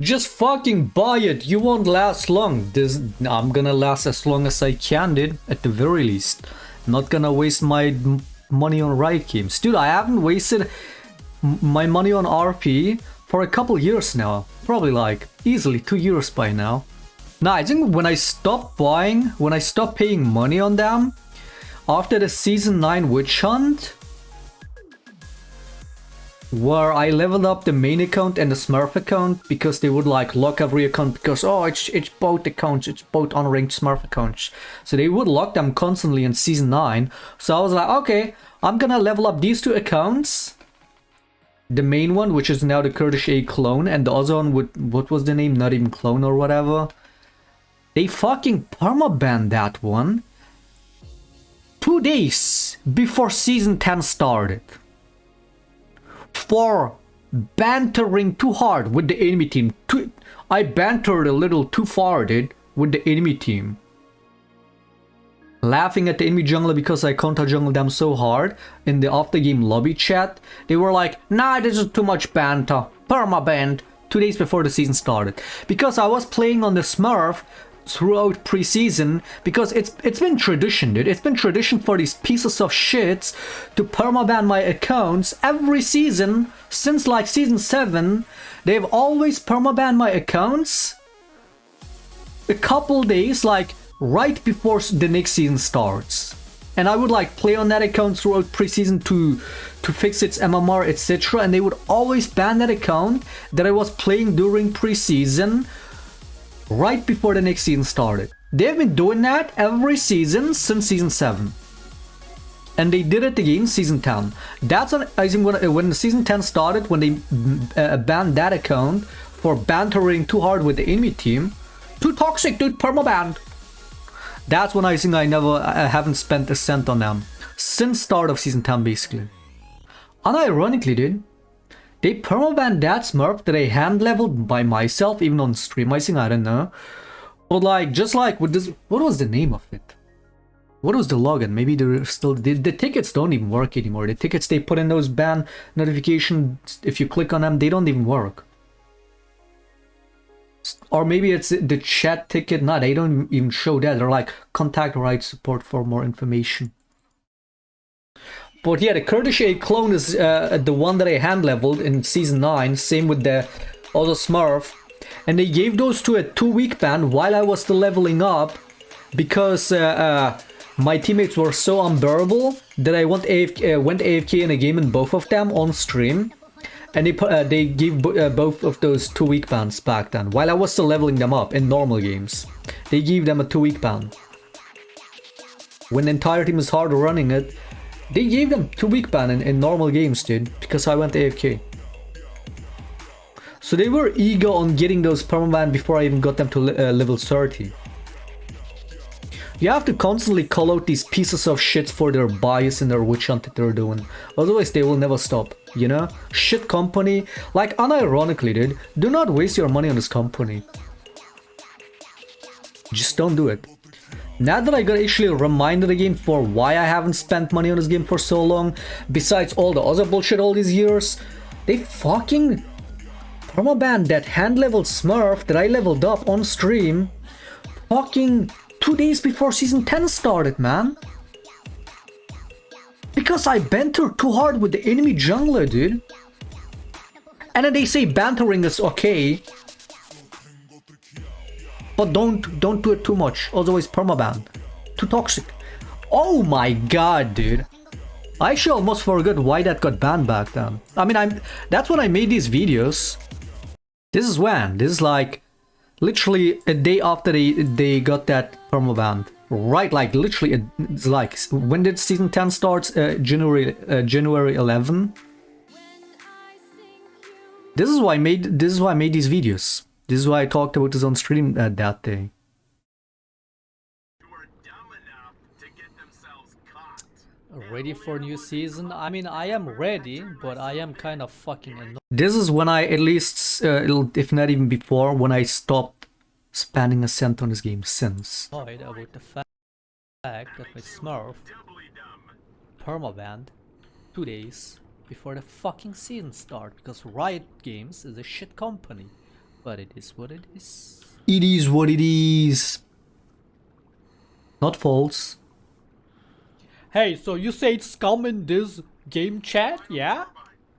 Just fucking buy it. You won't last long. I'm gonna last as long as I can, dude. At the very least. Not gonna waste my money on Riot games. Dude, I haven't wasted my money on RP for a couple years now. Probably like easily 2 years by now. Nah, I think when I stopped paying money on them, after the Season 9 Witch Hunt, where I leveled up the main account and the Smurf account because they would like lock every account because it's both accounts, it's both unranked Smurf accounts. So they would lock them constantly in Season 9. So I was like, okay, I'm gonna level up these two accounts. The main one, which is now the Kurdish A clone, and the other one with, what was the name? Not even clone or whatever. They fucking permabanned that one 2 days before Season 10 started. For bantering too hard with the enemy team. I bantered a little too far, dude, with the enemy team. Laughing at the enemy jungler because I counter jungled them so hard in the after game lobby chat. They were like, nah, this is too much banter. Perma-banned 2 days before the season started. Because I was playing on the Smurf throughout preseason, because it's been tradition, dude. It's been tradition for these pieces of shits to permaban my accounts every season since like season 7. They've always permaban my accounts a couple days, like right before the next season starts. And I would like play on that account throughout preseason to fix its MMR, etc. And they would always ban that account that I was playing during preseason right before the next season started. They've been doing that every season since season 7. And they did it again season 10. That's when, I think when season 10 started, when they banned that account for bantering too hard with the enemy team. Too toxic, dude, permabanned. That's when I think I haven't spent a cent on them. Since start of season 10 basically. Unironically, dude. They permabanned that Smurf that I hand leveled by myself, even on stream. I think, I don't know. But like, just like with this, what was the name of it? What was the login? Maybe they're still, the tickets don't even work anymore. The tickets they put in those ban notifications, if you click on them, they don't even work. Or maybe it's the chat ticket. No, they don't even show that. They're like, contact rights support for more information. But yeah, the Kurdish A clone is the one that I hand leveled in season 9. Same with the other Smurf. And they gave those two a 2-week ban while I was still leveling up. Because my teammates were so unbearable that I went AFK in a game in both of them on stream. And they gave both of those 2-week bans back then. While I was still leveling them up in normal games. They gave them a 2-week ban. When the entire team is hard running it, they gave them 2-week ban in normal games, dude, because I went AFK. So they were eager on getting those permaban before I even got them to level 30. You have to constantly call out these pieces of shit for their bias and their witch hunt that they're doing. Otherwise they will never stop, you know? Shit company. Like, unironically, dude, do not waste your money on this company. Just don't do it. Now that I got actually reminded again for why I haven't spent money on this game for so long, besides all the other bullshit all these years, they fucking permabanned that hand-leveled Smurf that I leveled up on stream fucking 2 days before season 10 started, man. Because I bantered too hard with the enemy jungler, dude. And then they say bantering is okay. But don't do it too much, otherwise permaban. Too toxic. Oh my god, dude. I actually almost forgot why that got banned back then. I mean, that's when I made these videos. This is when? This is like literally a day after they got that permaban. Right, like literally, it's like, when did season 10 start? January 11. This is why I made these videos. This is why I talked about this on stream that day. Ready for new season? I mean, I am ready, but I am kind of fucking annoyed. This is when I, at least, if not even before, when I stopped spending a cent on this game since. Annoyed about the fact that my Smurf permabanned 2 days before the fucking season start, because Riot Games is a shit company. But it is what it is. It is what it is. Not false. Hey, so you say it's scum in this game chat, yeah?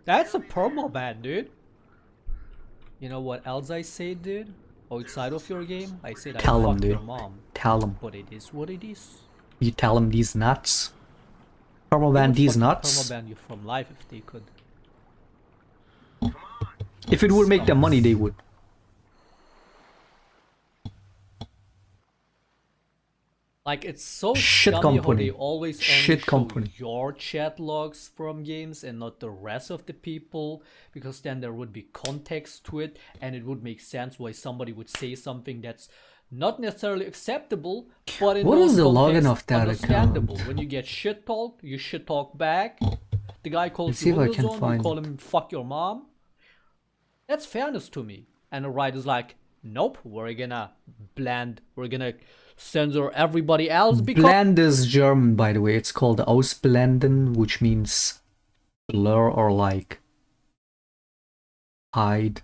That's a permaban, dude. You know what else I say, dude? Outside of your game, I said I Tell him, fucked your dude. mom. Tell him. But it is what it is. You tell him these nuts. They Permaban would these fucking nuts. permaban you from life if they could. If it would make them money, they would. Like, it's so Shit scummy how company. they always Shit only company. show your chat logs from games and not the rest of the people, because then there would be context to it and it would make sense why somebody would say something that's not necessarily acceptable, but in What those is the login contexts, of that understandable. account? When you get shit talked, you shit talk back. The guy calls Let's you see if I Hoodoo can Zone, you find call him fuck your mom. That's fairness to me. And the right is like, nope, we're gonna censor everybody else because Blend is German, by the way. It's called ausblenden, which means blur or like hide.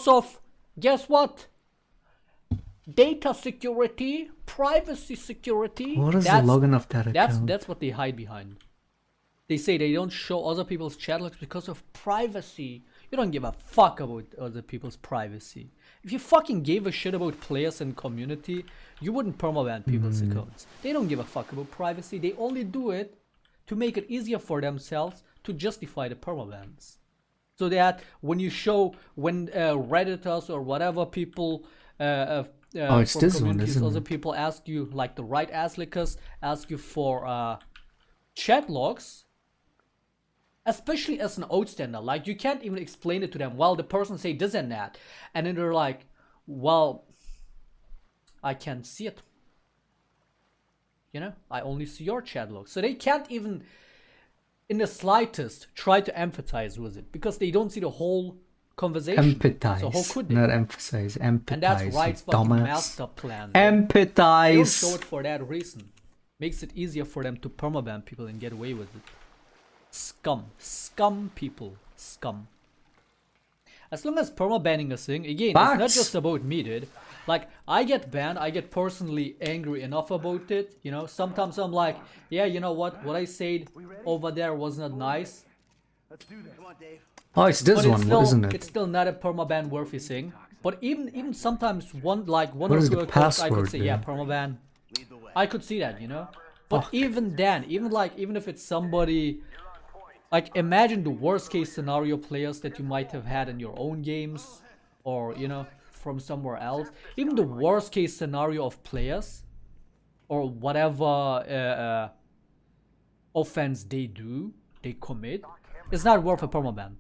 of, guess what? Data security, privacy security. What is the login of that account? That's what they hide behind. They say they don't show other people's chat logs because of privacy. You don't give a fuck about other people's privacy. If you fucking gave a shit about players and community, you wouldn't permaban people's accounts. They don't give a fuck about privacy. They only do it to make it easier for themselves to justify the permabans. So that when you show, when Redditors or whatever people it's from this one, communities, isn't other it? people ask you, like the right asslicus, ask you for chat logs, especially as an outstander. Like, you can't even explain it to them. Well, the person say this and that, and then they're like, well, I can't see it. You know, I only see your chat log. So they can't even in the slightest try to empathize with it because they don't see the whole conversation. Empathize. So how could they? Not emphasize. Empathize. And that's Riot's you fucking dumbass. master plan. They don't show Empathize. it for that reason. Makes it easier for them to permaban people and get away with it. Scum people, scum. As long as permabanning a thing, again, it's not Facts. just about me, dude. Like, I get banned, I get personally angry enough about it, you know. Sometimes I'm like, yeah, you know what I said over there was not nice. Oh, it's this But one, still, isn't it? it's still not a permaban worthy thing. But even sometimes one What or is two the accounts I could password say, yeah, there? permaban. I could see that, you know. But even then, even if it's somebody, like, imagine the worst case scenario players that you might have had in your own games, or you know, from somewhere else. Even the worst case scenario of players, or whatever offense they commit, is not worth a permaban.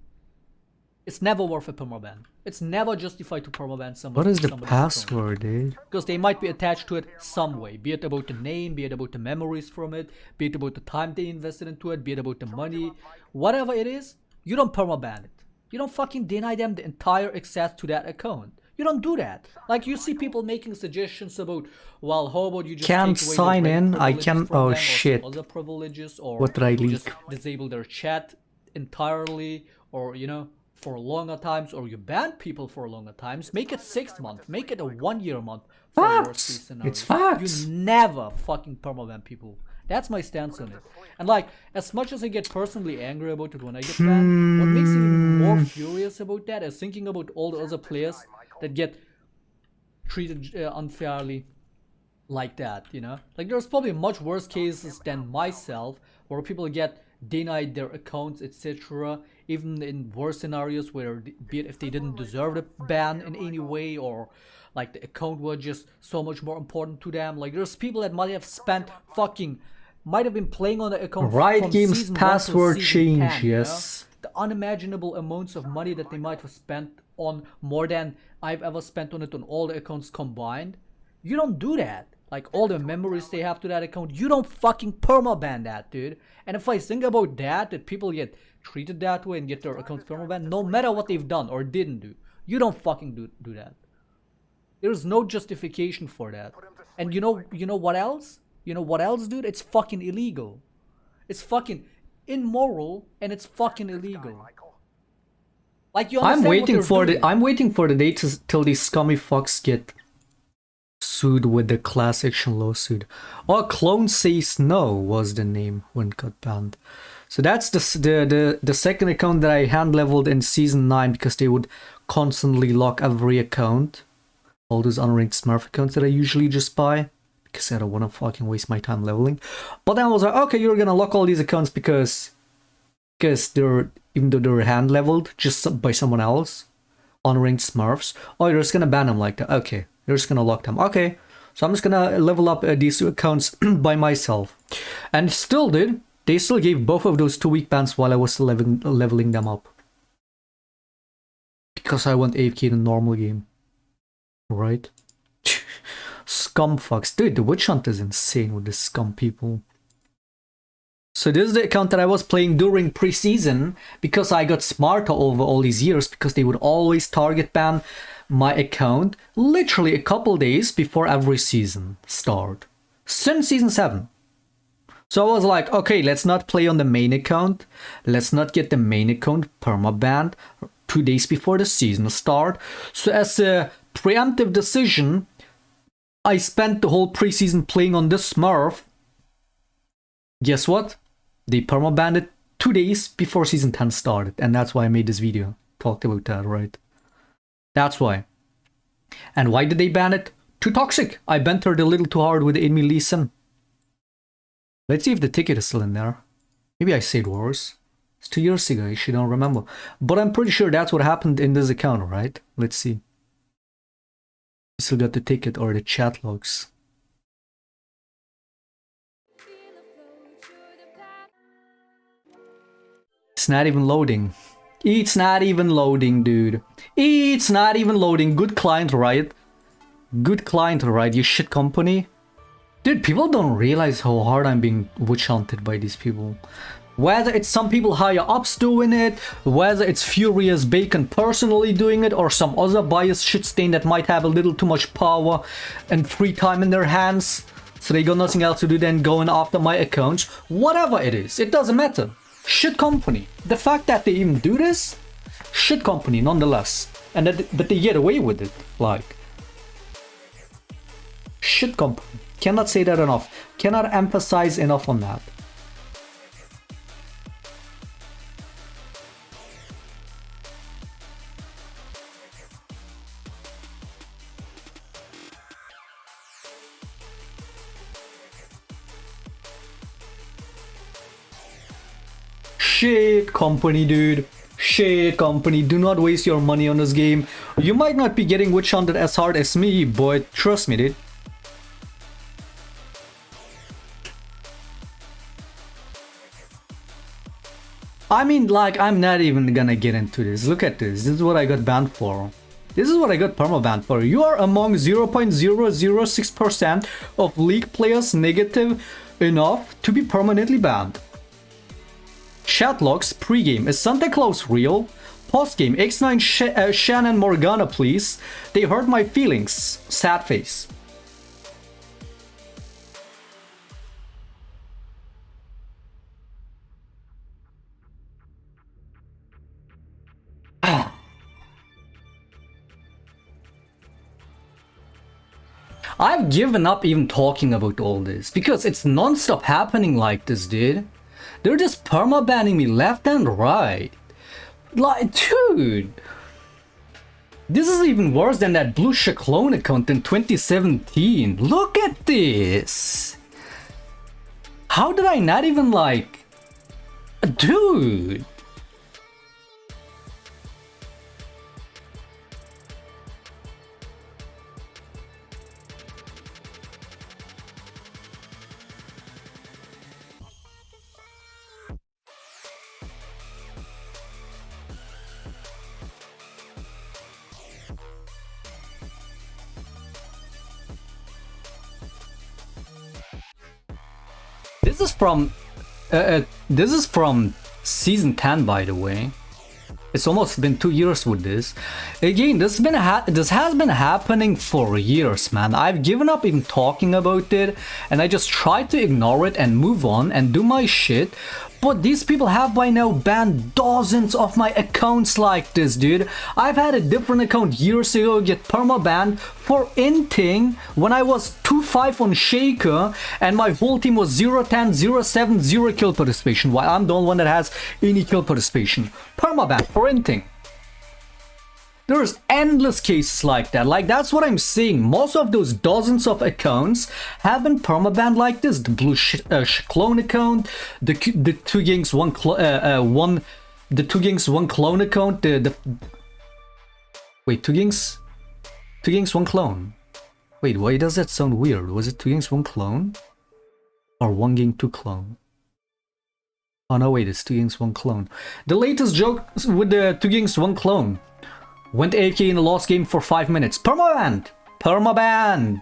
It's never worth a permaban. It's never justified to permaban somebody. What is the password, dude? Because they might be attached to it some way. Be it about the name, be it about the memories from it, be it about the time they invested into it, be it about the money. Whatever it is, you don't permaban it. You don't fucking deny them the entire access to that account. You don't do that. Like, you see people making suggestions about, well, how about you just Can't take away sign the in, I privileges can. from Oh them, or some shit. other privileges, or What did I just leak? disable their chat entirely, or you know, for longer times, or you ban people for longer times. Make it 6 months, make it a 1 year month for worst case Facts. scenario. It's facts. You never fucking permaban people. That's my stance on it. And like, as much as I get personally angry about it when I get banned, what makes it even more furious about that is thinking about all the other players that get treated unfairly like that, you know. Like, there's probably much worse cases than myself where people get denied their accounts, etc. Even in worse scenarios where, be it if they didn't deserve the ban in any way, or like the account was just so much more important to them. Like, there's people that might have been playing on the account Riot from Games season 1 till password season change, 10, you know? yes. The unimaginable amounts of money that they might have spent on, more than I've ever spent on it on all the accounts combined. You don't do that. Like, all the memories they have to that account, you don't fucking permaban that, dude. And if I think about that people get treated that way and get their accounts permaban, no matter what they've done or didn't do, you don't fucking do that. There's no justification for that. And you know what else? You know what else, dude? It's fucking illegal. It's fucking immoral, and it's fucking illegal. Like, you I'm understand waiting what for they're the doing. I'm waiting for the day till these scummy fucks get sued with the class action lawsuit. Or Clone Says No was the name when it got banned. So that's the second account that I hand leveled in season 9 because they would constantly lock every account. All those unranked Smurf accounts that I usually just buy. Because I don't want to fucking waste my time leveling. But then I was like, okay, you're gonna lock all these accounts because they're, even though they're hand leveled just by someone else, unranked Smurfs. Oh, you're just gonna ban them like that. Okay, you're just gonna lock them. Okay, so I'm just gonna level up these two accounts by myself. And still did. They still gave both of those 2-week bans while I was leveling them up. Because I went AFK in a normal game. Right? Scum fucks. Dude, the witch hunt is insane with the scum people. So this is the account that I was playing during preseason because I got smarter over all these years because they would always target ban my account literally a couple days before every season start. Since season 7. So I was like, okay, let's not play on the main account. Let's not get the main account perma-banned 2 days before the season start. So as a preemptive decision, I spent the whole preseason playing on this Smurf. Guess what? They perma-banned it 2 days before season 10 started. And that's why I made this video. Talked about that, right? That's why. And why did they ban it? Too toxic. I bantered a little too hard with the enemy Lee Sin. Let's see if the ticket is still in there. Maybe I said worse. It's 2 years ago, I actually don't remember. But I'm pretty sure that's what happened in this account, right? Let's see. Still got the ticket or the chat logs. It's not even loading. It's not even loading, dude. It's not even loading. Good client, right? Good client, right? You shit company. Dude, people don't realize how hard I'm being witch hunted by these people. Whether it's some people higher ups doing it, whether it's Furious Bacon personally doing it, or some other biased shit stain that might have a little too much power and free time in their hands, so they got nothing else to do than going after my accounts. Whatever it is, it doesn't matter. Shit company. The fact that they even do this, shit company nonetheless. And that they get away with it, like. Shit company. Cannot say that enough. Cannot emphasize enough on that. Shit company, dude. Shit company. Do not waste your money on this game. You might not be getting witch hunted as hard as me, but trust me, dude. I mean, like, I'm not even gonna get into this. Look at this. This is what I got banned for. This is what I got perma-banned for. You are among 0.006% of League players negative enough to be permanently banned. Chat logs pregame. Is Santa Claus real? Postgame. X9 Shannon Morgana, please. They hurt my feelings. Sad face. I've given up even talking about all this because it's non-stop happening like this, dude. They're just perma-banning me left and right. Like, dude. This is even worse than that blue Shaclone account in 2017. Look at this. How did I not even like... Dude. This is from season 10, by the way. It's almost been 2 years with this. Again, this has been happening for years, man. I've given up even talking about it, and I just try to ignore it and move on and do my shit. But these people have by now banned dozens of my accounts like this, dude. I've had a different account years ago get perma-banned for inting when I was 2-5 on Shaker and my whole team was 0-10, 0-7, 0 kill participation, while I'm the only one that has any kill participation. Perma-ban for inting. There's endless cases like that. Like, that's what I'm saying. Most of those dozens of accounts have been permabanned like this. The blue Shaclone account, the 2 gangs 1 the 2 gangs 1 clone account, wait, 2 gangs 1 clone. Wait, why does that sound weird? Was it 2 gangs 1 clone? Or 1 gang 2 clone? Oh no, wait, it's 2 gangs 1 clone. The latest joke with the 2 gangs 1 clone. Went AFK in the last game for 5 minutes. Permabanned! Permabanned!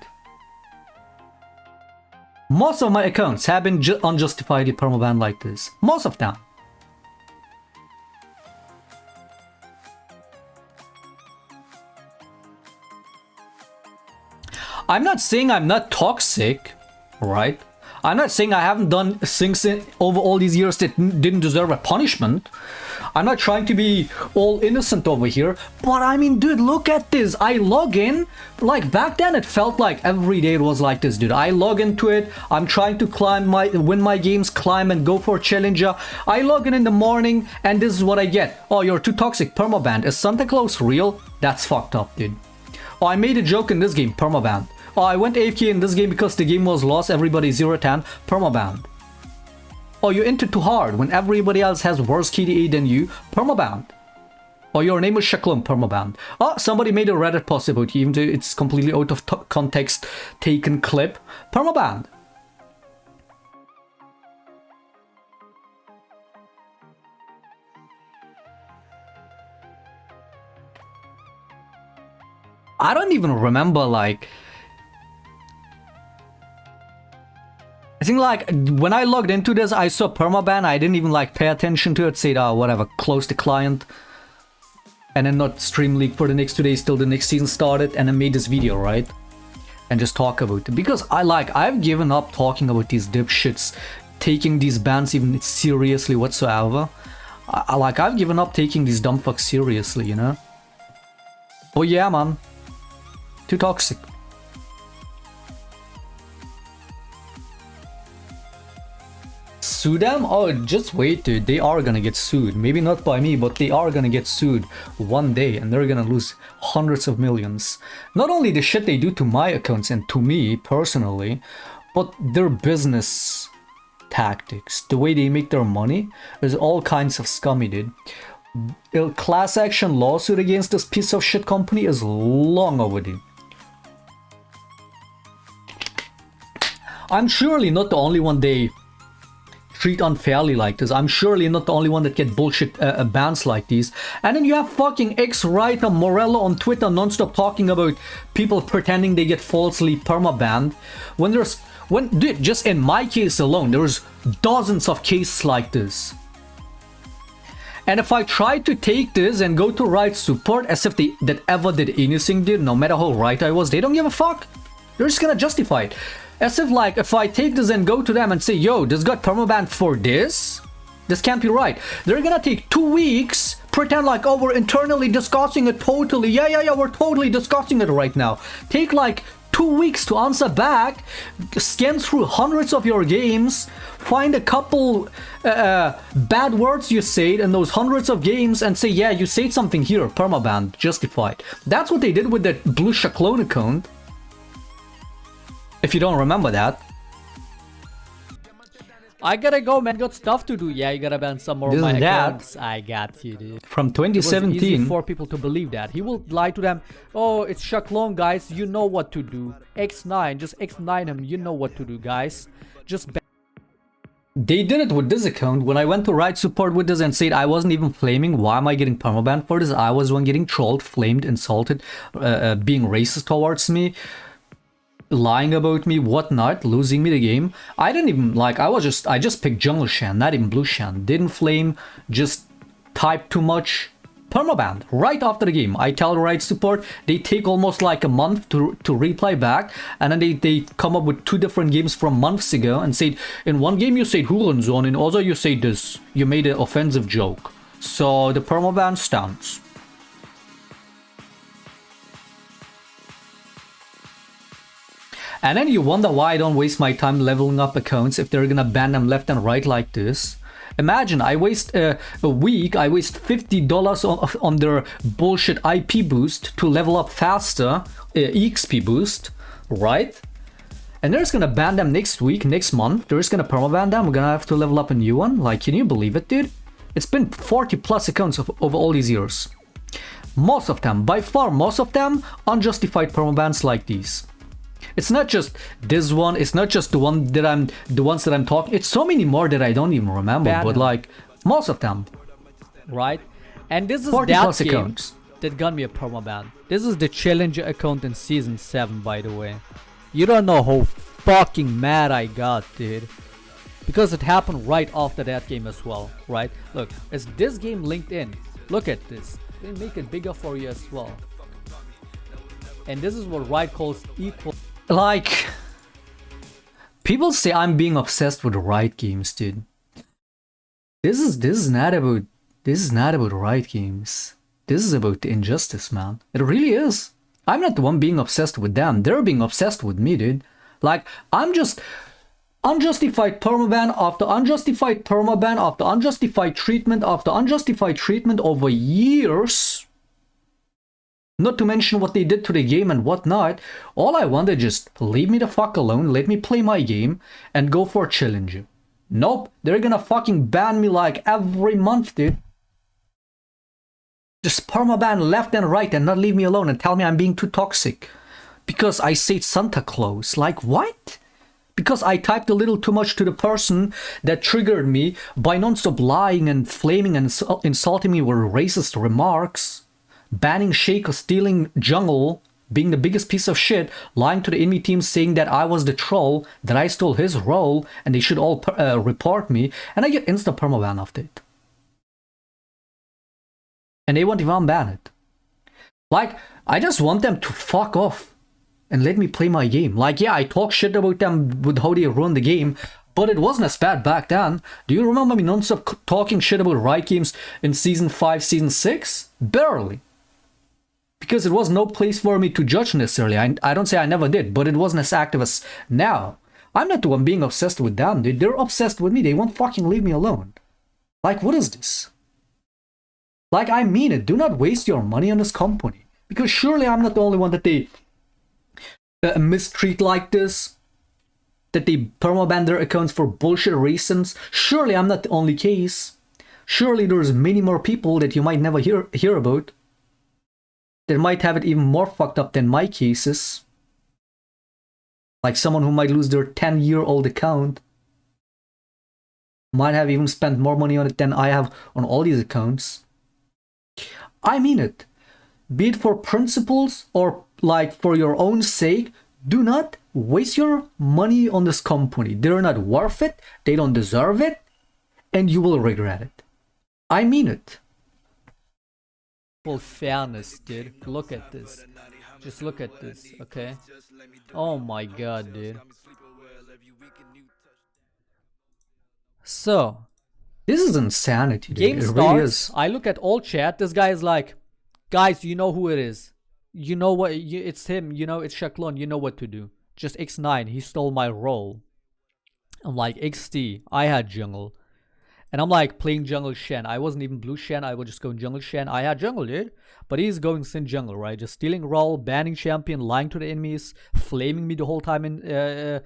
Most of my accounts have been unjustifiedly permabanned like this. Most of them. I'm not saying I'm not toxic, right? I'm not saying I haven't done things over all these years that didn't deserve a punishment. I'm not trying to be all innocent over here, but I mean, dude, look at this. I log in, like back then it felt like every day it was like this, dude. I log into it, I'm trying to win my games, climb and go for Challenger. I log in the morning and this is what I get. Oh, you're too toxic, permabanned. Is Santa Claus real? That's fucked up, dude. Oh, I made a joke in this game, permabanned. Oh, I went AFK in this game because the game was lost, everybody 0-10, permabanned. Oh, you entered too hard when everybody else has worse KDA than you, permabanned. Oh, your name is Shaclone, permabanned. Oh, somebody made a Reddit post about you, even though it's completely out of context taken clip, permabanned. I don't even remember, like... I think like when I logged into this, I saw permaban. I didn't even like pay attention to it. Say, whatever, close the client, and then not stream league for the next 2 days till the next season started, and then made this video, right? And just talk about it because I've given up talking about these dipshits, taking these bans even seriously whatsoever. I've given up taking these dumb fucks seriously, you know? Oh yeah, man, too toxic. Sue them? Oh, just wait, dude. They are gonna get sued. Maybe not by me, but they are gonna get sued one day and they're gonna lose hundreds of millions. Not only the shit they do to my accounts and to me personally, but their business tactics, the way they make their money, is all kinds of scummy, dude. A class action lawsuit against this piece of shit company is long overdue. I'm surely not the only one they treat unfairly like this. I'm surely not the only one that get bullshit bans like these. And then you have fucking ex-writer Morello on Twitter non-stop talking about people pretending they get falsely perma-banned. Dude, just in my case alone, there's dozens of cases like this. And if I try to take this and go to right support as if that ever did anything, dude, no matter how right I was, they don't give a fuck. They're just gonna justify it. As if like, if I take this and go to them and say, yo, this got permabanned for this? This can't be right. They're gonna take 2 weeks, pretend like, oh, we're internally discussing it totally. Yeah, we're totally discussing it right now. Take like 2 weeks to answer back, scan through hundreds of your games, find a couple bad words you said in those hundreds of games and say, yeah, you said something here, permabanned, justified. That's what they did with that blue Shaclone account. If you don't remember that. I gotta go, man. Got stuff to do. Yeah, you gotta ban some more of my accounts. I got you, dude. From 2017. It was easy for people to believe that. He will lie to them. Oh, it's Shaclone, guys. You know what to do. X9. Just X9 him. You know what to do, guys. Just ban. They did it with this account. When I went to right support with this and said I wasn't even flaming, why am I getting permabanned for this? I was the one getting trolled, flamed, insulted, being racist towards me, lying about me, whatnot, losing me the game. I didn't even like, I just picked jungle Shan, not even blue Shan. Didn't flame, just typed too much, permaban right after the game. I tell the right support, they take almost like a month to reply back, and then they come up with 2 different games from months ago and said, in one game you said Hurensohn, in other you say this. You made an offensive joke. So the permaban stands. And then you wonder why I don't waste my time leveling up accounts if they're gonna ban them left and right like this. Imagine I waste a week, I waste $50 on their bullshit IP boost to level up faster, EXP boost, right? And they're just gonna ban them next week, next month. They're just gonna permaban them. We're gonna have to level up a new one. Like, can you believe it, dude? It's been 40 plus accounts over all these years. Most of them, by far most of them, unjustified permabans like these. It's not just this one, it's not just the ones that I'm talking, it's so many more that I don't even remember, but like most of them. Right? And this is 40 that plus game accounts that got me a permaban. This is the challenger account in season 7, by the way. You don't know how fucking mad I got, dude. Because it happened right after that game as well, right? Look, it's this game linked in. Look at this. They make it bigger for you as well. And this is what Riot calls equal. Like, people say I'm being obsessed with Riot games, dude. This is not about Riot games. This is about the injustice, man. It really is. I'm not the one being obsessed with them. They're being obsessed with me, dude. Like, I'm just unjustified permaban after unjustified permaban after unjustified treatment after unjustified treatment over years. Not to mention what they did to the game and whatnot. All I want is just leave me the fuck alone, let me play my game, and go for a challenge. Nope, they're gonna fucking ban me like every month, dude. Just permaban left and right and not leave me alone and tell me I'm being too toxic. Because I said Santa Claus. Like, what? Because I typed a little too much to the person that triggered me by non-stop lying and flaming and insulting me with racist remarks. Banning Shake or stealing jungle, being the biggest piece of shit, lying to the enemy team saying that I was the troll, that I stole his role, and they should all report me, and I get instant permaban after it. And they won't even unban it. Like, I just want them to fuck off and let me play my game. Like, yeah, I talk shit about them with how they run the game, but it wasn't as bad back then. Do you remember me non-stop talking shit about Riot games in Season 5, Season 6? Barely. Because it was no place for me to judge necessarily. I don't say I never did, but it wasn't as active as now. I'm not the one being obsessed with them, dude. They're obsessed with me. They won't fucking leave me alone. Like, what is this? Like, I mean it. Do not waste your money on this company. Because surely I'm not the only one that they mistreat like this. That they permaban their accounts for bullshit reasons. Surely I'm not the only case. Surely there's many more people that you might never hear about. That might have it even more fucked up than my cases. Like someone who might lose their 10-year-old account. Might have even spent more money on it than I have on all these accounts. I mean it. Be it for principles or like for your own sake, do not waste your money on this company. They're not worth it, they don't deserve it, and you will regret it. I mean it. Full fairness, dude. Look at this. Just look at this, okay? Oh my god, dude. So, this is insanity, dude. Game it starts, really is. I look at all chat, this guy is like, guys, you know who it is. You know what, it's him, you know, it's Shaclone, you know what to do. Just X9, he stole my role. I'm like, XT, I had jungle. And I'm like playing jungle Shen. I wasn't even blue Shen, I was just going jungle Shen. I had jungle, dude. But he's going Sin jungle, right? Just stealing role, banning champion, lying to the enemies, flaming me the whole time in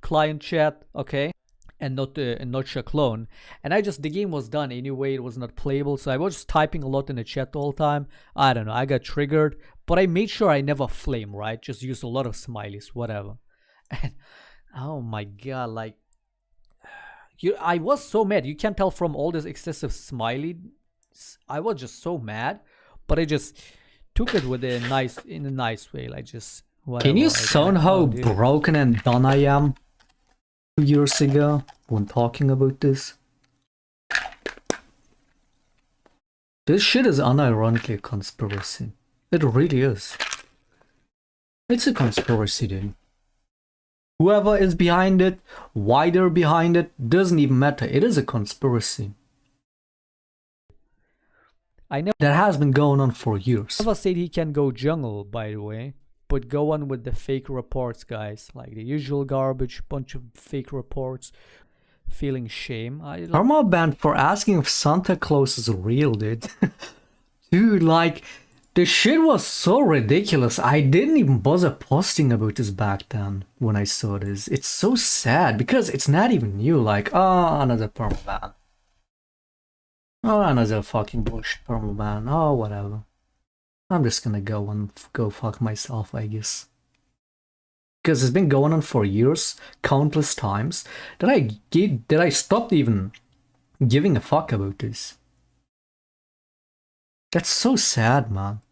client chat, okay? And not Shaclone. And the game was done anyway, it was not playable. So I was just typing a lot in the chat the whole time. I don't know, I got triggered. But I made sure I never flame, right? Just used a lot of smileys, whatever. And oh my god, like, I was so mad. You can tell from all this excessive smiley. I was just so mad, but I just took it with in a nice way. Like just whatever. Can you sound how broken and done I am 2 years ago when talking about this? This shit is unironically a conspiracy. It really is. It's a conspiracy, dude. Whoever is behind it, why they're behind it, doesn't even matter. It is a conspiracy. I know that has been going on for years. Nova said he can go jungle, by the way, but go on with the fake reports, guys. Like the usual garbage, bunch of fake reports. Feeling shame. Karma banned for asking if Santa Claus is real, dude. Dude, like, the shit was so ridiculous. I didn't even bother posting about this back then when I saw this. It's so sad because it's not even new. Like, oh, another perma ban. Oh, another fucking bullshit perma ban. Oh, whatever. I'm just gonna go fuck myself, I guess. Because it's been going on for years, countless times, that I stopped even giving a fuck about this. That's so sad, man.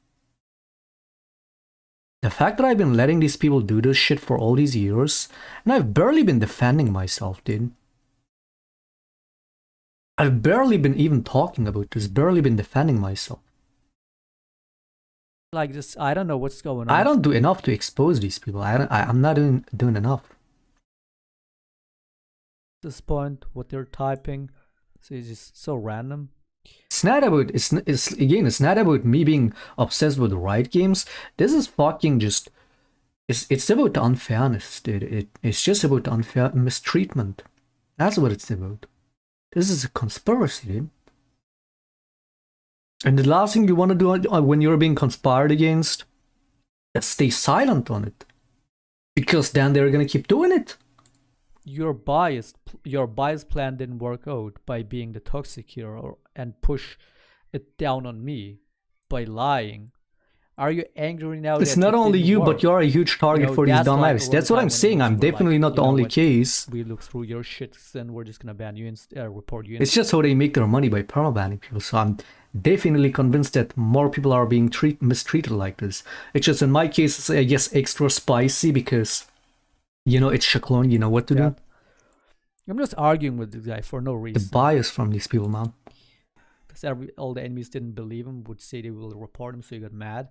The fact that I've been letting these people do this shit for all these years, and I've barely been defending myself, dude. I've barely been even talking about this, barely been defending myself. Like this, I don't know what's going on. I don't do enough to expose these people. I'm not doing enough. At this point, what they're typing, so it's just so random. It's not about it's not about me being obsessed with riot games. This is fucking just it's about the unfairness, dude. It's just about the unfair mistreatment. That's what it's about. This is a conspiracy, dude. And the last thing you want to do when you're being conspired against is stay silent on it. Because then they're gonna keep doing it. Your bias plan didn't work out by being the toxic hero and push it down on me by lying. Are you angry now? It's not only you, but you're a huge target for these dumbass. That's what I'm saying. I'm definitely not the only case. We look through your shits and we're just gonna ban you and report you. It's just how they make their money by permabanning people. So I'm definitely convinced that more people are being mistreated like this. It's just in my case, it's, I guess, extra spicy because, you know, it's Shaclone, you know what to do. I'm just arguing with this guy for no reason. The bias from these people, man. Because all the enemies didn't believe him, would say they will report him, so he got mad.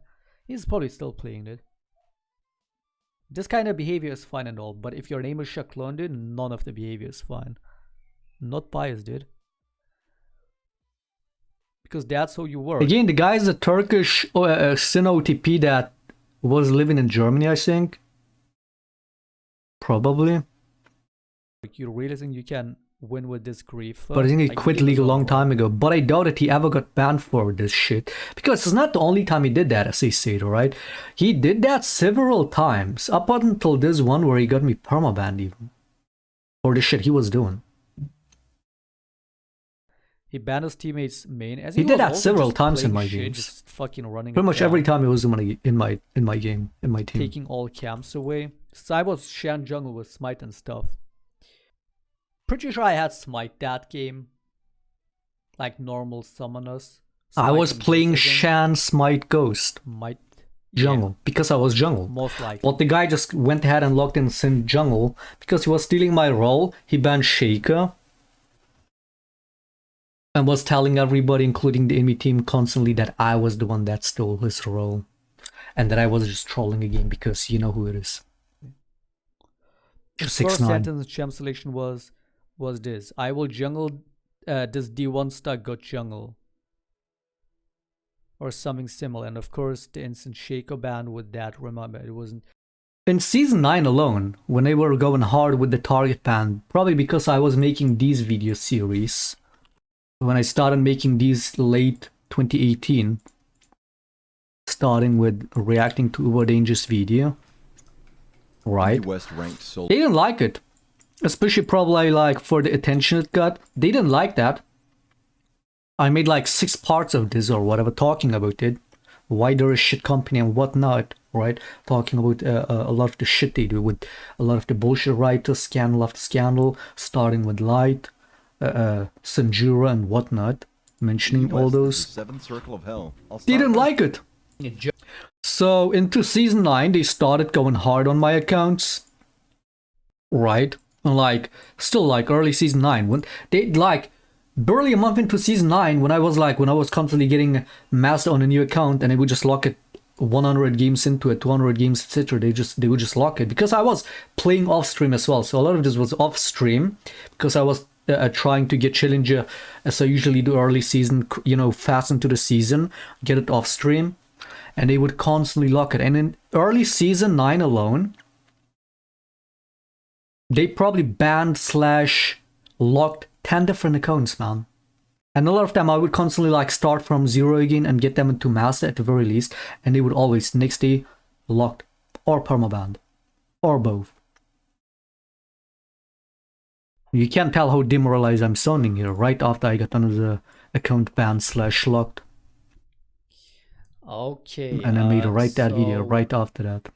He's probably still playing it. This kind of behavior is fine and all, but if your name is Shaclone, dude, none of the behavior is fine. Not biased, dude. Because that's how you work. Again, the guy is a Turkish Sin OTP that was living in Germany, I think. Probably. Like, you're realizing you can win with this grief. But I think he quit League a long time ago. But I doubt that he ever got banned for this shit. Because it's not the only time he did that, as he said, alright? He did that several times. Up until this one where he got me permabanned even. For the shit he was doing. He banned his teammates' main. As he did that several times in my games. Just fucking running. Pretty much every time he was in my game, in my team. Taking all camps away. So I was Shan jungle with Smite and stuff. Pretty sure I had Smite that game. Like normal summoners. I was playing Shan Smite Ghost. Might jungle. Because I was jungle. Most likely. But the guy just went ahead and logged in Sin jungle. Because he was stealing my role. He banned Shaker. And was telling everybody, including the enemy team, constantly that I was the one that stole his role. And that I was just trolling a game because you know who it is. His first sentence in champ selection was this: I will jungle this D1 stack got jungle. Or something similar. And of course the instant Shaker ban with that, remember, it wasn't. In season 9 alone, when they were going hard with the target ban, probably because I was making these video series, when I started making these late 2018, starting with reacting to Uber Dangerous video, right? They didn't like it. Especially probably like for the attention it got. They didn't like that. I made like 6 parts of this or whatever talking about it. Why they're a shit company and whatnot, right? Talking about a lot of the shit they do with a lot of the bullshit writers, scandal after scandal, starting with Light, Sanjura and whatnot, mentioning all those. Seventh circle of hell. They didn't like it. So into season 9 they started going hard on my accounts, right? Like still like early season 9 when they like barely a month into season 9, when I was constantly getting masked on a new account, and they would just lock it 100 games into it, 200 games, etc. They would just lock it, because I was playing off stream as well. So a lot of this was off stream because I was trying to get Challenger, as I usually do early season, fast into the season, get it off stream, and they would constantly lock it. And in early season 9 alone, they probably banned / locked 10 different accounts, man. And a lot of them I would constantly start from 0 again and get them into master at the very least, and they would always next day locked or permabanned or both. You can't tell how demoralized I'm sounding here right after I got another account banned / locked. Okay. And I made that video right after that.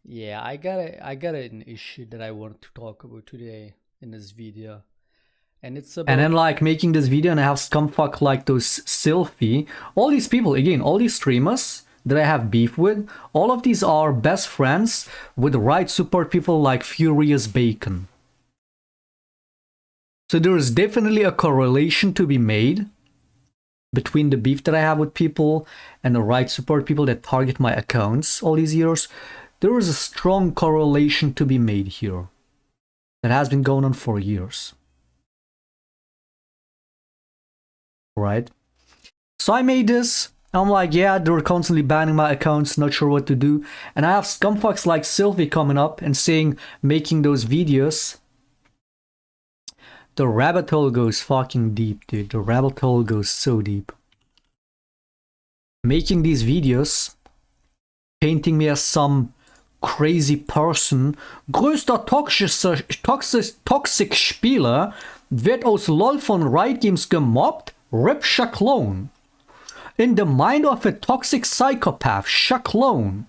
Yeah, I got an issue that I wanted to talk about today in this video. And it's about... And then making this video, and I have scumfuck like those Sylphie. All these people, again, all these streamers that I have beef with, all of these are best friends with right support people like Furious Bacon. So there is definitely a correlation to be made between the beef that I have with people and the right support people that target my accounts all these years. There is a strong correlation to be made here that has been going on for years. Right? So I made this. I'm like, yeah, they're constantly banning my accounts, not sure what to do. And I have scumfucks like Sylvie coming up and saying, making those videos. The rabbit hole goes fucking deep, dude. The rabbit hole goes so deep. Making these videos, painting me as some crazy person. Größter toxic Spieler wird aus LOL von Riot Games gemobbt. Rip Shaclone. In the mind of a toxic psychopath, Shaclone.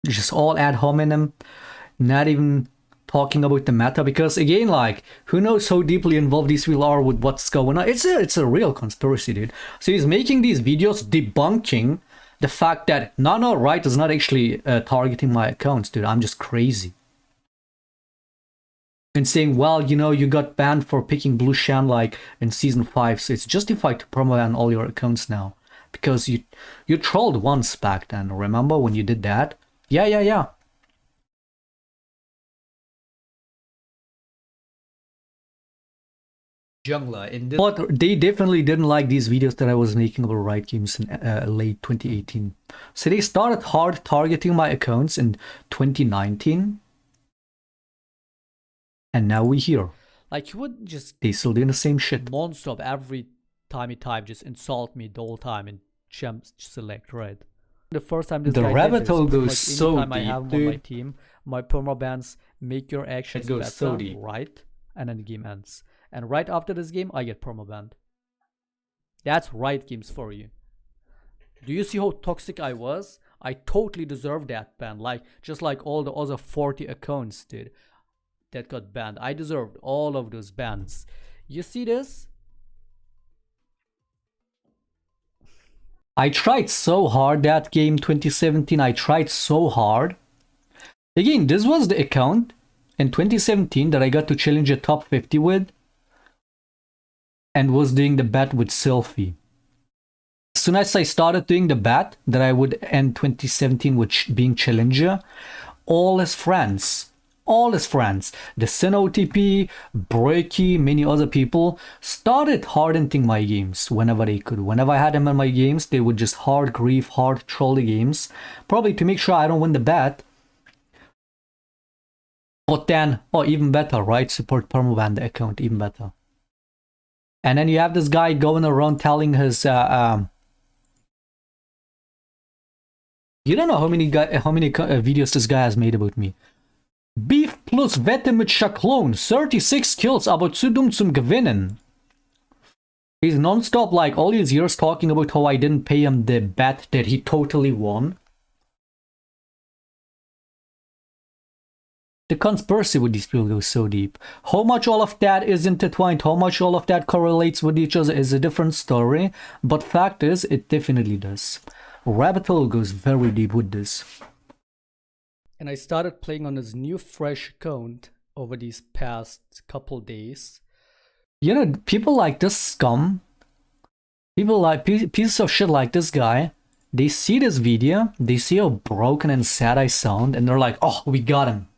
Just all ad hominem, not even talking about the meta, because again, who knows how deeply involved these people are with what's going on. It's a real conspiracy, dude. So he's making these videos debunking the fact that Riot is not actually targeting my accounts, dude. I'm just crazy. And saying, well, you got banned for picking Blue Shan in season 5, so it's justified to promo-ban all your accounts now. Because you trolled once back then, remember when you did that? Yeah. Jungler in this. But they definitely didn't like these videos that I was making about Riot Games in late 2018. So they started hard targeting my accounts in 2019. And now we're here. You wouldn't just... They still doing the same shit. Non-stop, every time he type, just insult me the whole time and champ select, right? The first time this the guy rabbit hole goes anytime so I have deep, on my team, my permabans make your actions better, so deep. right? And then the game ends. And right after this game, I get permabanned. That's Riot Games for you. Do you see how toxic I was? I totally deserved that ban. Just like all the other 40 accounts did that got banned. I deserved all of those bans. You see this? I tried so hard that game 2017. I tried so hard. Again, this was the account in 2017 that I got to challenge a top 50 with. And was doing the bet with Sylphie. As soon as I started doing the bet that I would end 2017 with being challenger, all his friends, the Sin OTP, Breaky, many other people started hardening my games whenever they could. Whenever I had them in my games, they would just hard grief, hard troll the games, probably to make sure I don't win the bet. But then, even better, right? Support permaban the account, even better. And then you have this guy going around telling his, you don't know how many videos this guy has made about me. Beef plus Wette mit Shaclone, 36 kills, aber zu dumm zum Gewinnen. He's non-stop all these years talking about how I didn't pay him the bet that he totally won. The conspiracy with these people goes so deep. How much all of that is intertwined, how much all of that correlates with each other is a different story. But fact is, it definitely does. Rabbit hole goes very deep with this. And I started playing on this new fresh account over these past couple days. You know, people like this scum, people like pieces of shit like this guy, they see this video, they see how broken and sad I sound, and they're like, oh, we got him.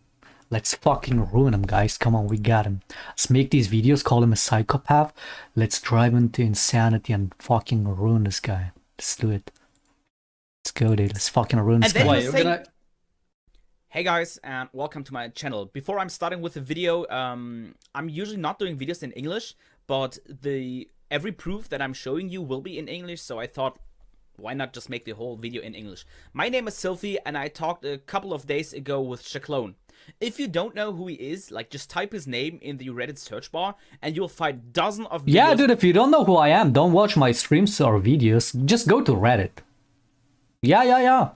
Let's fucking ruin him, guys. Come on, we got him. Let's make these videos, call him a psychopath. Let's drive him to insanity and fucking ruin this guy. Let's do it. Let's go, dude. Let's fucking ruin this guy. Hey guys, and welcome to my channel. Before I'm starting with the video, I'm usually not doing videos in English, but every proof that I'm showing you will be in English, so I thought, why not just make the whole video in English? My name is Sylphie, and I talked a couple of days ago with Shaclone. If you don't know who he is, like, just type his name in the Reddit search bar, and you'll find dozens of videos. Yeah, dude, if you don't know who I am, don't watch my streams or videos. Just go to Reddit. Yeah.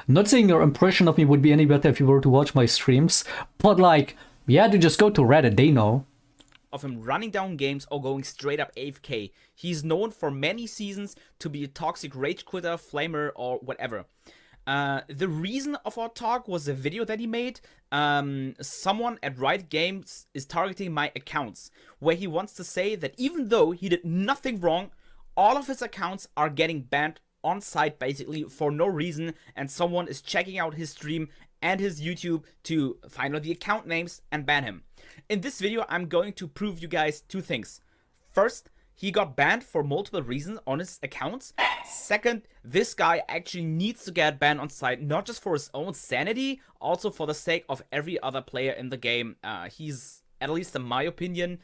Not saying your impression of me would be any better if you were to watch my streams, but like, yeah, dude, just go to Reddit, they know. Of him running down games or going straight up AFK. He's known for many seasons to be a toxic rage quitter, flamer, or whatever. The reason of our talk was a video that he made. Someone at Riot Games is targeting my accounts, where he wants to say that even though he did nothing wrong, all of his accounts are getting banned on site basically for no reason, and someone is checking out his stream and his YouTube to find out the account names and ban him. In this video, I'm going to prove you guys two things. First, he got banned for multiple reasons on his accounts. Second, this guy actually needs to get banned on site, not just for his own sanity, also for the sake of every other player in the game. He's, at least in my opinion,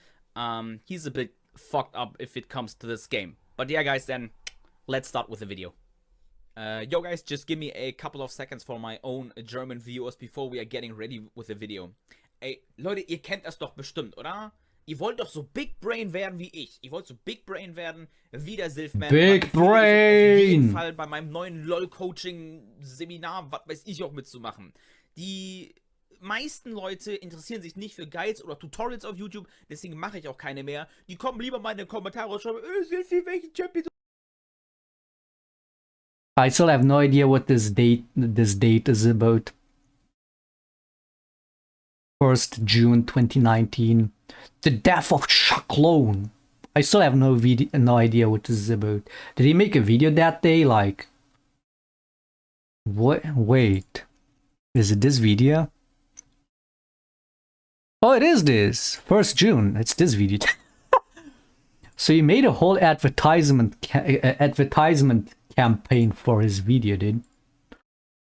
he's a bit fucked up if it comes to this game. But yeah, guys, then let's start with the video. Yo guys, just give me a couple of seconds for my own German viewers before we are getting ready with the video. Ey, Leute, ihr kennt das doch bestimmt, oder? Ihr wollt doch so Big Brain werden wie ich. Ihr wollt so Big Brain werden wie der Sylphman. Big Brain! Auf jeden Fall bei meinem neuen LOL-Coaching-Seminar, was weiß ich, auch mitzumachen. Die meisten Leute interessieren sich nicht für Guides oder Tutorials auf YouTube, deswegen mache ich auch keine mehr. Die kommen lieber mal in die Kommentare und schreiben, Sylphie, welchen Champion... I still have no idea what this date is about. 1st June 2019. The death of Shaclone. I still have no idea what this is about. Did he make a video that day? Like, what? Wait, is it this video? Oh, it is this 1st June. It's this video. So he made a whole advertisement campaign for his video, dude,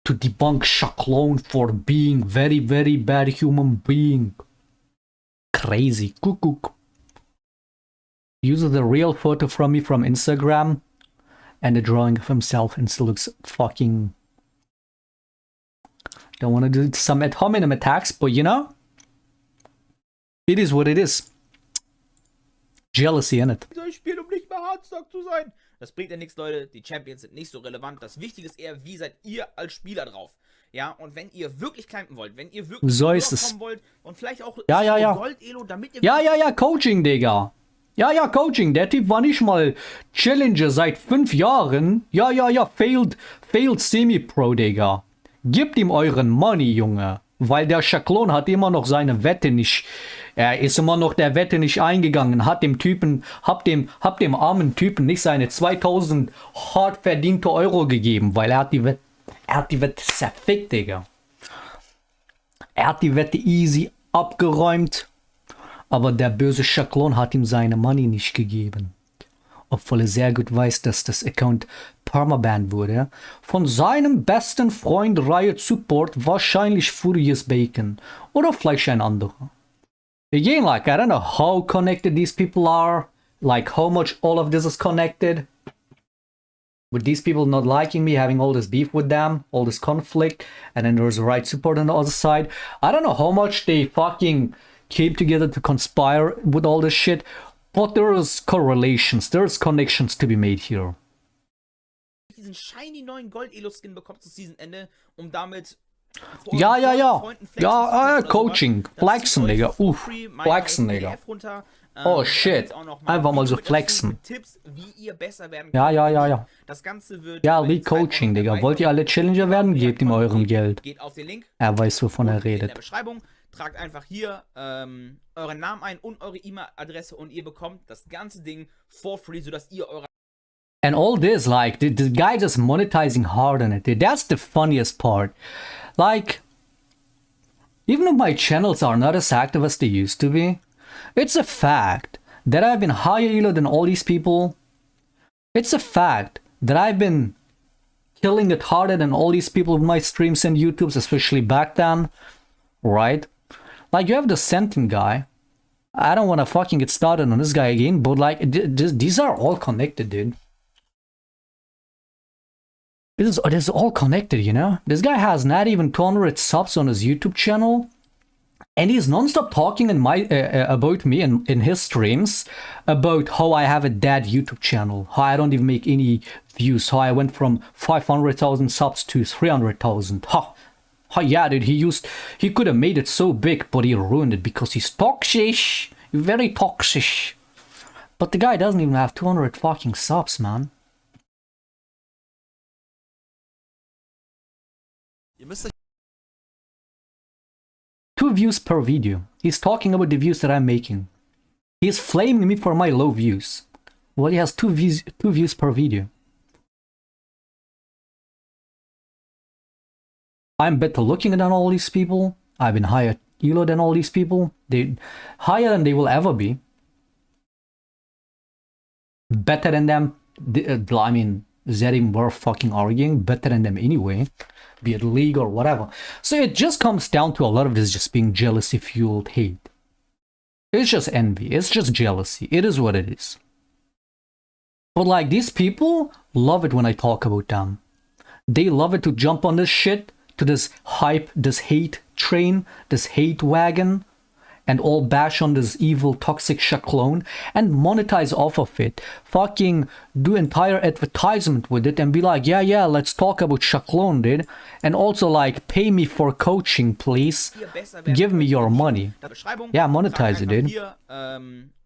to debunk Shaclone for being very, very bad human being. Crazy. Cuckoo. Uses a real photo from me from Instagram and a drawing of himself, and still looks fucking... Don't want to do some ad hominem attacks, but you know, it is what it is. Jealousy in it. Soll spielen, nicht mehr Hardstock zu sein? Das bringt ja nichts, Leute. Die Champions sind nicht so relevant. Das Wichtige ist eher, wie seid ihr als Spieler drauf? Ja, und wenn ihr wirklich climben wollt, wenn ihr wirklich so ist es. wollt und vielleicht auch ja. Gold-Elo, damit ihr... Ja, Coaching, Digga. Ja, Coaching. Der Typ war nicht mal Challenger seit 5 Jahren. Ja, failed Semi-Pro, Digga. Gebt ihm euren Money, Junge. Weil der Shaclone hat immer noch seine Wette nicht... Er ist immer noch der Wette nicht eingegangen. Hat dem Typen, hab dem armen Typen nicht seine 2000 hart verdiente Euro gegeben, weil er hat die Wette zerfickt, Digga. Er hat die Wette easy abgeräumt, aber der böse Shaclone hat ihm seine Money nicht gegeben. Obwohl er sehr gut weiß, dass das Account permabanned wurde. Von seinem besten Freund Riot Support, wahrscheinlich Furious Bacon. Oder vielleicht ein anderer. Again, like, I don't know how connected these people are. Like, how much all of this is connected. With these people not liking me, having all this beef with them, all this conflict, and then there's Riot Support on the other side. I don't know how much they fucking came together to conspire with all this shit. But there's correlations, there's connections to be made here. Diesen shiny neuen Gold-Elo-Skin bekommt zu Season-Ende, um damit Vor Ja, euren ja, ja. Freunden flexen Ja, zu können oder Coaching. sowas, dann Flexen, zieht euch Digga. for Uff. free meine Flexen, Digga. PDF runter. Oh, Da shit. gibt's auch noch mal Einfach ein mal Video so mit dazu, flexen. mit Tipps, wie ihr besser werden Ja, könnt ja, in ja, League. ja. Das Ganze wird Ja, über die League Zeit auch noch Coaching, Digga. erweitert. Wollt ihr alle Challenger werden? Mehr Gebt ihm euren Content Geld. geht auf den Link. Er weiß, wovon er Unten in der redet. Beschreibung. Tragt einfach hier euren Namen ein und eure E-Mail-Adresse und ihr bekommt das ganze Ding for free, sodass ihr eure... And all this, like, the guy just monetizing hard on it. Dude. That's the funniest part. Like, even if my channels are not as active as they used to be, it's a fact that I've been higher elo than all these people. It's a fact that I've been killing it harder than all these people with my streams and YouTubes, especially back then, right? Like, you have the Sentin guy. I don't want to fucking get started on this guy again, but like, these are all connected, dude. This is all connected, you know? This guy has not even 200 subs on his YouTube channel. And he's non-stop talking in my about me in his streams about how I have a dead YouTube channel, how I don't even make any views, how I went from 500,000 subs to 300,000. Yeah, dude, he could have made it so big, but he ruined it because he's toxic, very toxic. But the guy doesn't even have 200 fucking subs, man. Ihr müsst euch 2 views per video. He's talking about the views that I'm making. He's flaming me for my low views. Well, he has 2 views per video. I'm better looking than all these people. I've been higher elo than all these people. They higher than they will ever be. Better than them. I mean, is that even worth fucking arguing? Better than them anyway. Be it league or whatever. So it just comes down to a lot of this just being jealousy fueled hate. It's just envy. It's just jealousy. It is what it is. But like, these people love it when I talk about them. They love it to jump on this shit, to this hype, this hate train, this hate wagon, and all bash on this evil toxic Shaclone and monetize off of it. Fucking do entire advertisement with it and be like, yeah, let's talk about Shaclone, dude. And also like, pay me for coaching, please. Give me your money. Yeah, monetize it, dude.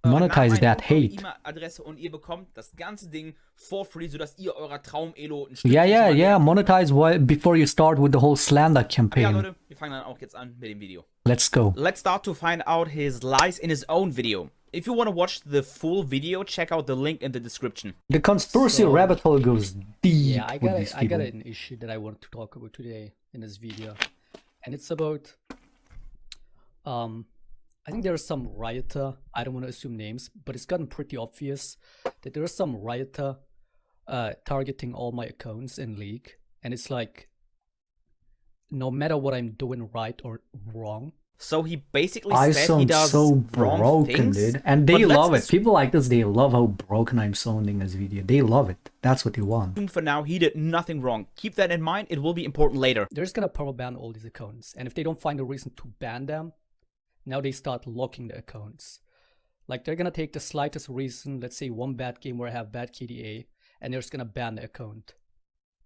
Monetize that hate. E-Mail-Adresse und ihr bekommt das ganze Ding for free, sodass ihr eurer Traum-Elo ein Yeah, monetize before you start with the whole slander campaign. Ja, Leute, wir fangen dann auch jetzt an mit dem Video. Let's go. Let's start to find out his lies in his own video. If you want to watch the full video, check out the link in the description. The conspiracy rabbit hole goes deep. Yeah, I got an issue that I wanted to talk about today in this video, and it's about I think there's some rioter, I don't want to assume names, but it's gotten pretty obvious that there's some rioter targeting all my accounts in League, and it's like, no matter what I'm doing right or wrong. So he basically I said he sound does so wrong broken, things, dude. And they but love let's it. People like this, they love how broken I'm sounding in this video. They love it. That's what they want. For now, he did nothing wrong. Keep that in mind. It will be important later. They're just gonna power ban all these accounts, and if they don't find a reason to ban them, now they start locking the accounts. Like, they're gonna take the slightest reason, let's say one bad game where I have bad KDA, and they're just gonna ban the account.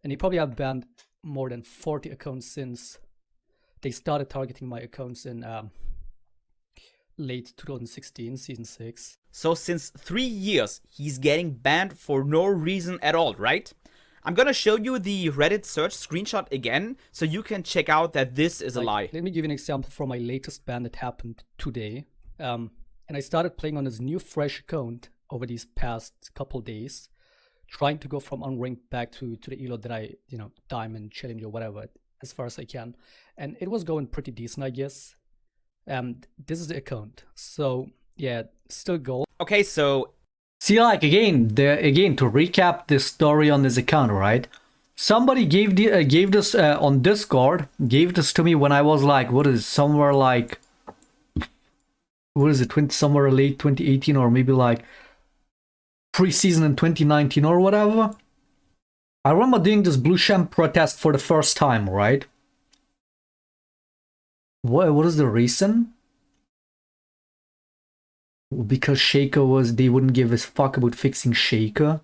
And they probably have banned more than 40 accounts since they started targeting my accounts in late 2016, season 6. So since 3 years, he's getting banned for no reason at all, right? I'm gonna show you the Reddit search screenshot again, so you can check out that this is a lie. Let me give you an example from my latest ban that happened today. And I started playing on this new fresh account over these past couple days, trying to go from unranked back to the elo that I, diamond, challenge or whatever, as far as I can. And it was going pretty decent, I guess. This is the account. So yeah, still gold. Okay, so See, like, again, to recap this story on this account, right? Somebody gave this on Discord, gave this to me when I was like, somewhere late 2018 or maybe like pre-season in 2019 or whatever. I remember doing this Blue Sham protest for the first time, right? What is the reason? Because they wouldn't give a fuck about fixing Shaker.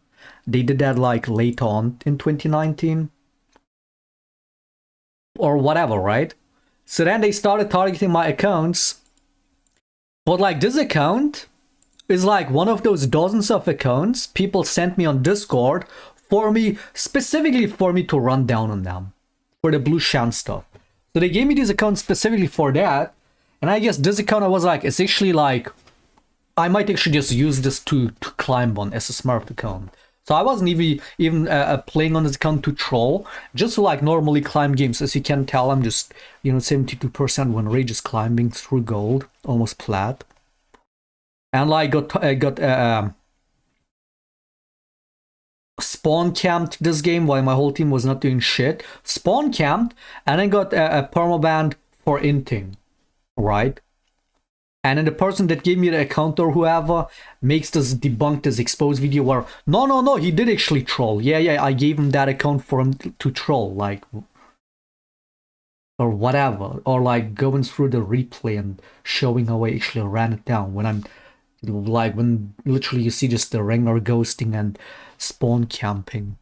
They did that like later on in 2019. or whatever, right? So then they started targeting my accounts. But like this account is like one of those dozens of accounts people sent me on Discord for me, specifically for me to run down on them for the blue shan stuff. So they gave me this account specifically for that. And I guess this account I was like, it's actually like, I might actually just use this to climb on as a smart account. So I wasn't even playing on this account to troll, just to like normally climb games. As you can tell, I'm just, 72% win rate, just climbing through gold, almost plat. And like got spawn camped this game while my whole team was not doing shit. Spawn camped, and then got a permabanned for inting, right? And then the person that gave me the account or whoever makes this debunk this exposed video where no, he did actually troll. Yeah, I gave him that account for him to troll, like, or whatever, or like going through the replay and showing how I actually ran it down when I'm like, when literally you see just the Rengar ghosting and spawn camping.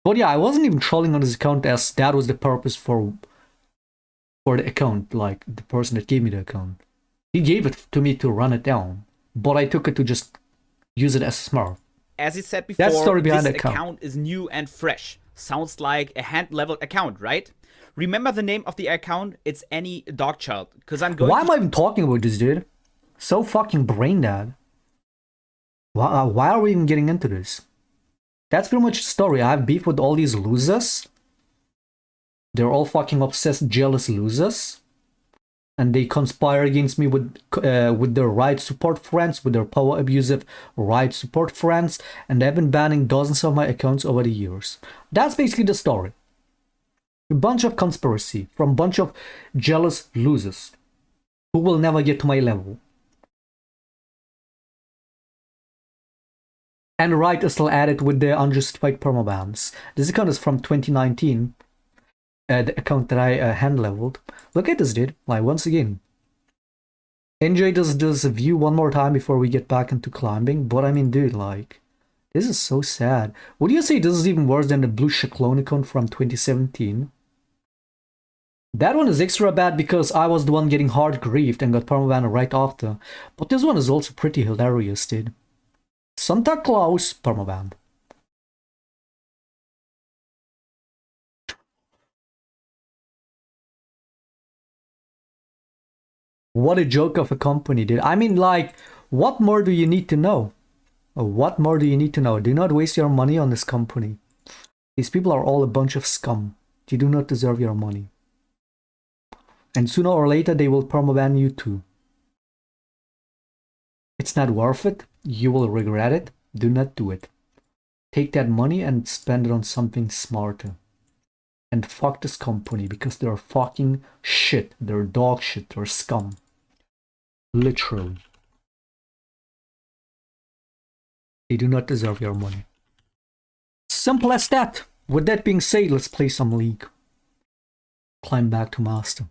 But yeah, I wasn't even trolling on his account, as that was the purpose for the account, like the person that gave me the account. He gave it to me to run it down, but I took it to just use it as smart. As you said before, That's the story behind this the account. account is new and fresh. Sounds like a hand-leveled account, right? Remember the name of the account? It's any dog child. Because I'm going. Why am I even talking about this, dude? So fucking brain dead. Why are we even getting into this? That's pretty much the story. I have beef with all these losers. They're all fucking obsessed, jealous losers. And they conspire against me with their right support friends, with their power abusive right support friends, and they've been banning dozens of my accounts over the years. That's basically the story. A bunch of conspiracy from a bunch of jealous losers who will never get to my level. And right is still added with the unjustified permabans. This account is from 2019. The account that I hand leveled. Look at this, dude. Like, once again, enjoy this view one more time before we get back into climbing. But I mean, dude, like, this is so sad. Would you say this is even worse than the blue Shaclone account from 2017? That one is extra bad because I was the one getting hard griefed and got permaban right after. But this one is also pretty hilarious, dude. Santa Claus permaban. What a joke of a company, dude. I mean, like, what more do you need to know? What more do you need to know? Do not waste your money on this company. These people are all a bunch of scum. They do not deserve your money. And sooner or later, they will permaban you too. It's not worth it. You will regret it. Do not do it. Take that money and spend it on something smarter. And fuck this company, because they're fucking shit. They're dog shit. They're scum. Literally. They do not deserve your money. Simple as that. With that being said, let's play some League. Climb back to Master.